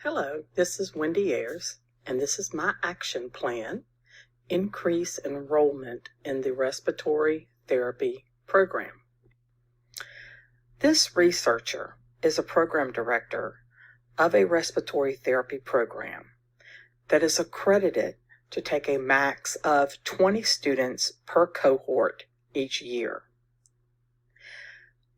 Hello, this is Wendy Ayers, and this is my action plan, Increase Enrollment in the Respiratory Therapy Program. This researcher is a program director of a respiratory therapy program that is accredited to take a max of 20 students per cohort each year.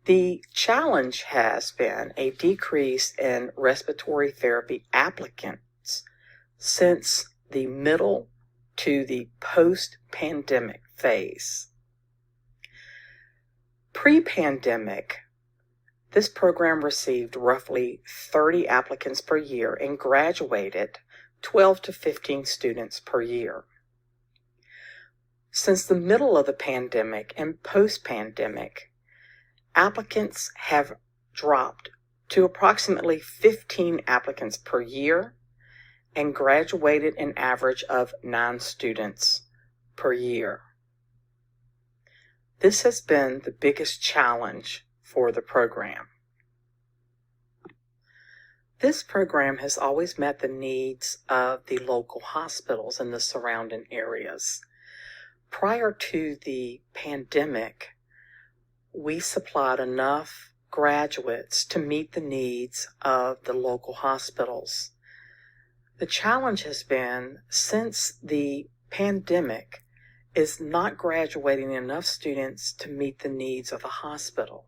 The challenge has been a decrease in respiratory therapy applicants since the middle to the post-pandemic phase. Pre-pandemic, this program received roughly 30 applicants per year and graduated 12 to 15 students per year. Since the middle of the pandemic and post-pandemic, applicants have dropped to approximately 15 applicants per year and graduated an average of 9 students per year. This has been the biggest challenge for the program. This program has always met the needs of the local hospitals in the surrounding areas. Prior to the pandemic, we supplied enough graduates to meet the needs of the local hospitals. The challenge has been, since the pandemic, is not graduating enough students to meet the needs of the hospital.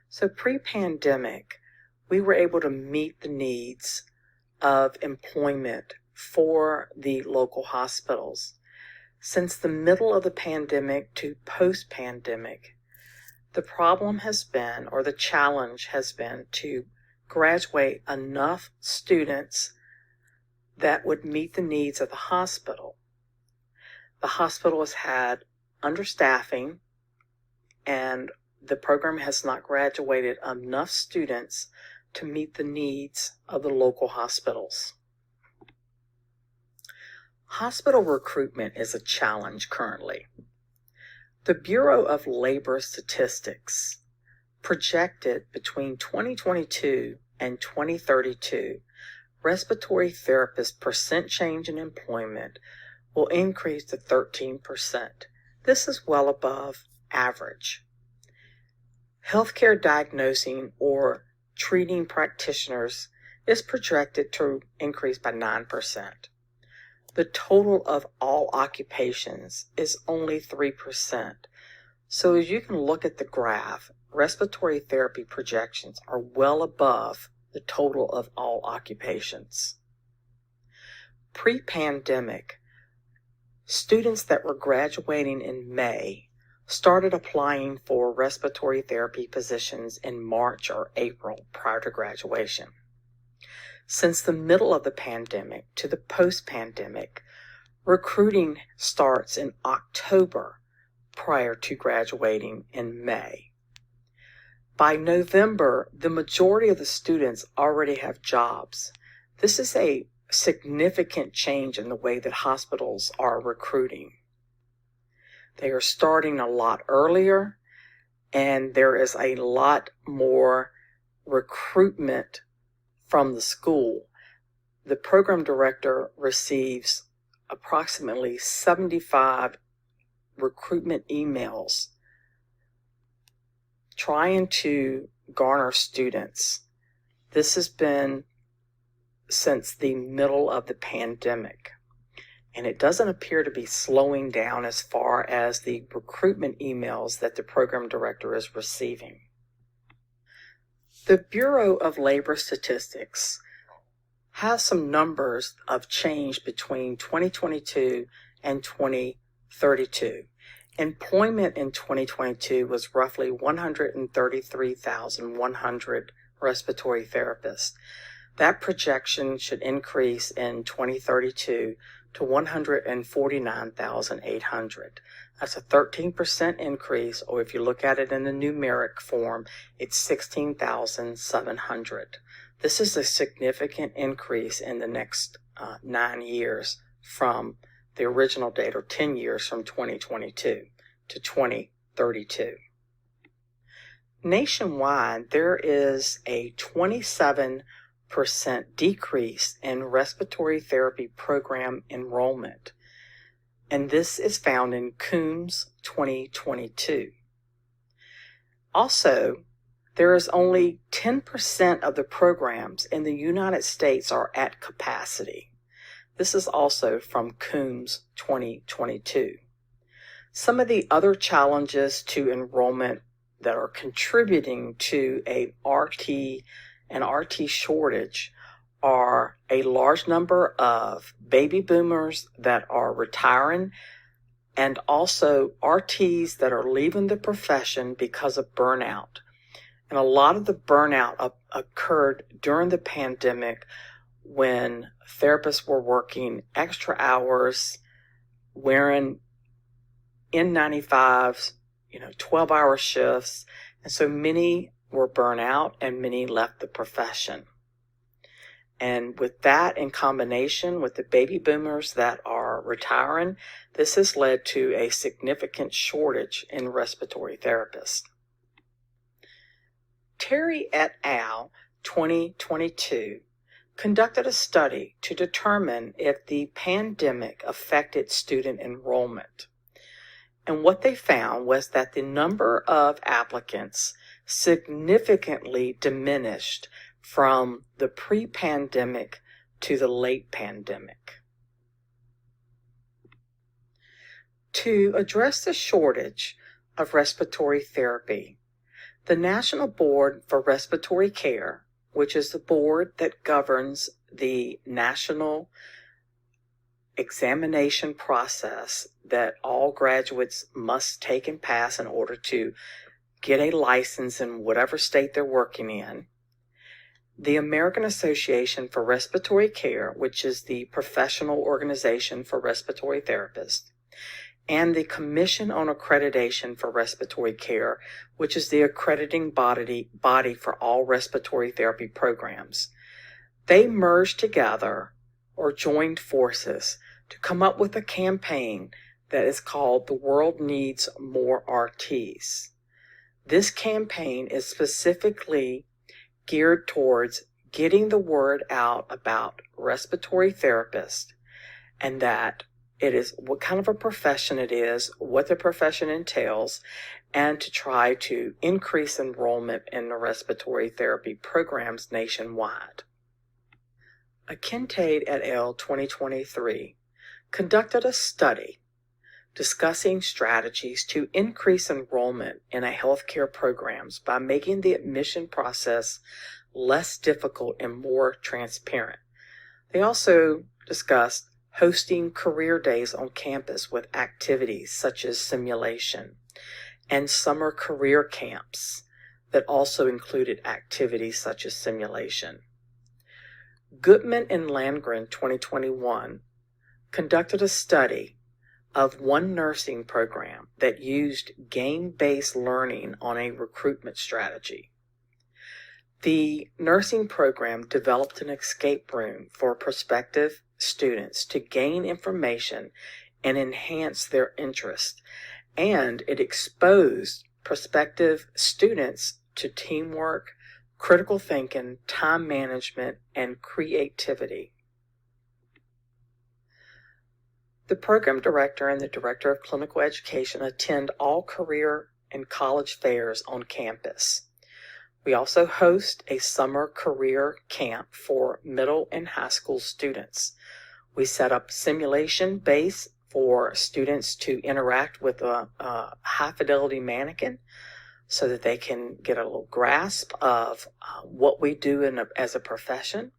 So pre-pandemic, we were able to meet the needs of employment for the local hospitals. Since the middle of the pandemic to post-pandemic, the problem has been, or the challenge has been, to graduate enough students that would meet the needs of the hospital. The hospital has had understaffing, and the program has not graduated enough students to meet the needs of the local hospitals. Hospital recruitment is a challenge currently. The Bureau of Labor Statistics projected between 2022 and 2032, respiratory therapist percent change in employment will increase to 13%. This is well above average. Healthcare diagnosing or treating practitioners is projected to increase by 9%. The total of all occupations is only 3%. So as you can look at the graph, respiratory therapy projections are well above the total of all occupations. Pre-pandemic, students that were graduating in May started applying for respiratory therapy positions in March or April prior to graduation. Since the middle of the pandemic to the post-pandemic, recruiting starts in October prior to graduating in May. By November, the majority of the students already have jobs. This is a significant change in the way that hospitals are recruiting. They are starting a lot earlier, and there is a lot more recruitment from the school. The program director receives approximately 75 recruitment emails trying to garner students. This has been since the middle of the pandemic, and it doesn't appear to be slowing down as far as the recruitment emails that the program director is receiving. The Bureau of Labor Statistics has some numbers of change between 2022 and 2032. Employment in 2022 was roughly 133,100 respiratory therapists. That projection should increase in 2032 to 149,800. That's a 13% increase, or if you look at it in the numeric form, it's 16,700. This is a significant increase in the next 9 years from the original date, or 10 years from 2022 to 2032. Nationwide, there is a 27 decrease in respiratory therapy program enrollment. And this is found in Coombs 2022. Also, there is only 10% of the programs in the United States are at capacity. This is also from Coombs 2022. Some of the other challenges to enrollment that are contributing to an RT shortage are a large number of baby boomers that are retiring, and also RTs that are leaving the profession because of burnout. And a lot of the burnout occurred during the pandemic when therapists were working extra hours, wearing N95s, 12-hour shifts. And so many were burnt out and many left the profession. And with that, in combination with the baby boomers that are retiring, this has led to a significant shortage in respiratory therapists. Terry et al. 2022 conducted a study to determine if the pandemic affected student enrollment. And what they found was that the number of applicants significantly diminished from the pre-pandemic to the late pandemic. To address the shortage of respiratory therapy, the National Board for Respiratory Care, which is the board that governs the national examination process that all graduates must take and pass in order to get a license in whatever state they're working in, the American Association for Respiratory Care, which is the professional organization for respiratory therapists, and the Commission on Accreditation for Respiratory Care, which is the accrediting body for all respiratory therapy programs. They merged together or joined forces to come up with a campaign that is called The World Needs More RTs. This campaign is specifically geared towards getting the word out about respiratory therapists and that it is what kind of a profession it is, what the profession entails, and to try to increase enrollment in the respiratory therapy programs nationwide. Kincaid et al. 2023 conducted a study discussing strategies to increase enrollment in a healthcare programs by making the admission process less difficult and more transparent. They also discussed hosting career days on campus with activities such as simulation and summer career camps that also included activities such as simulation. Goodman and Landgren 2021 conducted a study of one nursing program that used game-based learning on a recruitment strategy. The nursing program developed an escape room for prospective students to gain information and enhance their interest, and it exposed prospective students to teamwork, critical thinking, time management, and creativity. The program director and the director of clinical education attend all career and college fairs on campus. We also host a summer career camp for middle and high school students. We set up simulation base for students to interact with a high-fidelity mannequin so that they can get a little grasp of what we do as a profession.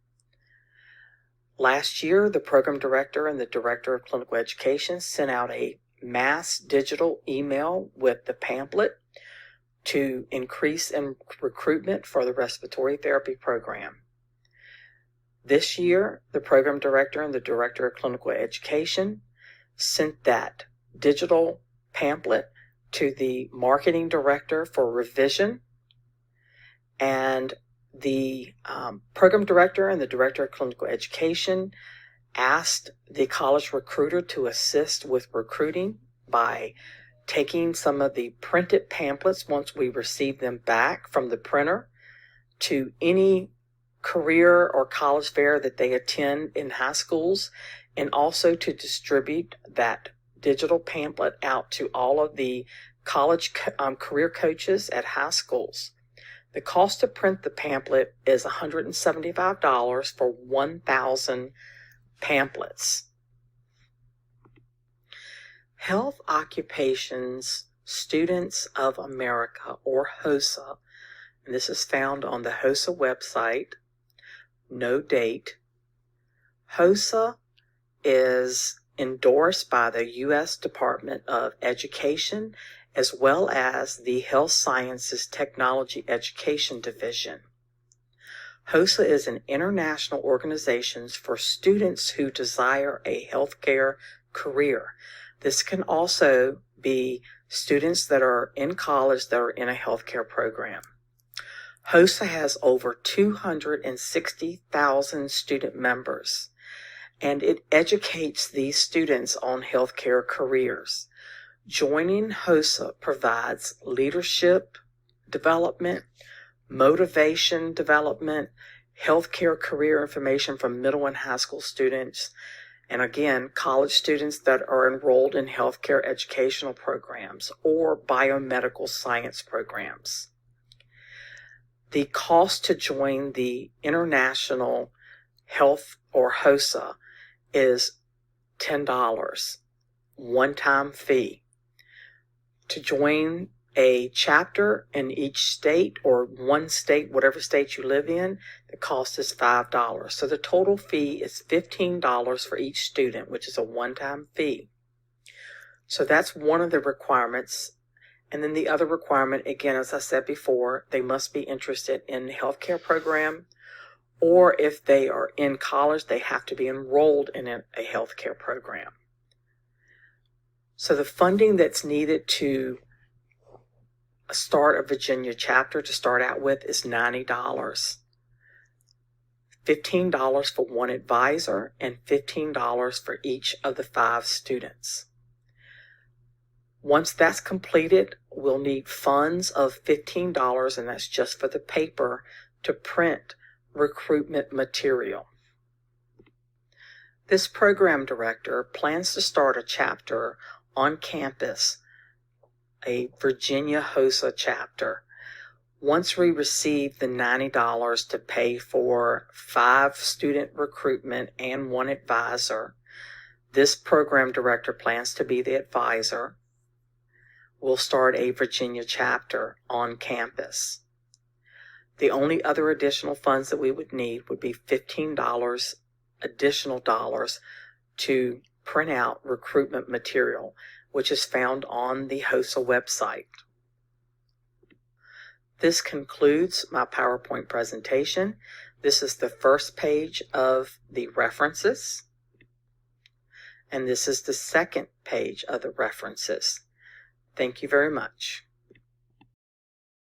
Last year, the program director and the director of clinical education sent out a mass digital email with the pamphlet to increase in recruitment for the respiratory therapy program. This year, the program director and the director of clinical education sent that digital pamphlet to the marketing director for revision, and the program director and the director of clinical education asked the college recruiter to assist with recruiting by taking some of the printed pamphlets once we received them back from the printer to any career or college fair that they attend in high schools, and also to distribute that digital pamphlet out to all of the college career coaches at high schools. The cost to print the pamphlet is $175 for 1,000 pamphlets. Health Occupations Students of America, or HOSA, and this is found on the HOSA website, no date. HOSA is endorsed by the U.S. Department of Education as well as the Health Sciences Technology Education Division. HOSA is an international organization for students who desire a healthcare career. This can also be students that are in college that are in a healthcare program. HOSA has over 260,000 student members, and it educates these students on healthcare careers. Joining HOSA provides leadership development, motivation development, healthcare career information from middle and high school students, and again, college students that are enrolled in healthcare educational programs or biomedical science programs. The cost to join the International Health or HOSA is $10, one-time fee. To join a chapter in each state or one state, whatever state you live in, the cost is $5. So the total fee is $15 for each student, which is a one-time fee. So that's one of the requirements. And then the other requirement, again, as I said before, they must be interested in the healthcare program, or if they are in college, they have to be enrolled in a healthcare program. So the funding that's needed to start a Virginia chapter to start out with is $90. $15 for one advisor and $15 for each of the 5 students. Once that's completed, we'll need funds of $15, and that's just for the paper to print recruitment material. This program director plans to start a chapter on campus, a Virginia HOSA chapter. Once we receive the $90 to pay for 5 student recruitment and 1 advisor, this program director plans to be the advisor. We'll start a Virginia chapter on campus. The only other additional funds that we would need would be $15 additional dollars to print out recruitment material, which is found on the HOSA website. This concludes my PowerPoint presentation. This is the first page of the references, and this is the second page of the references. Thank you very much.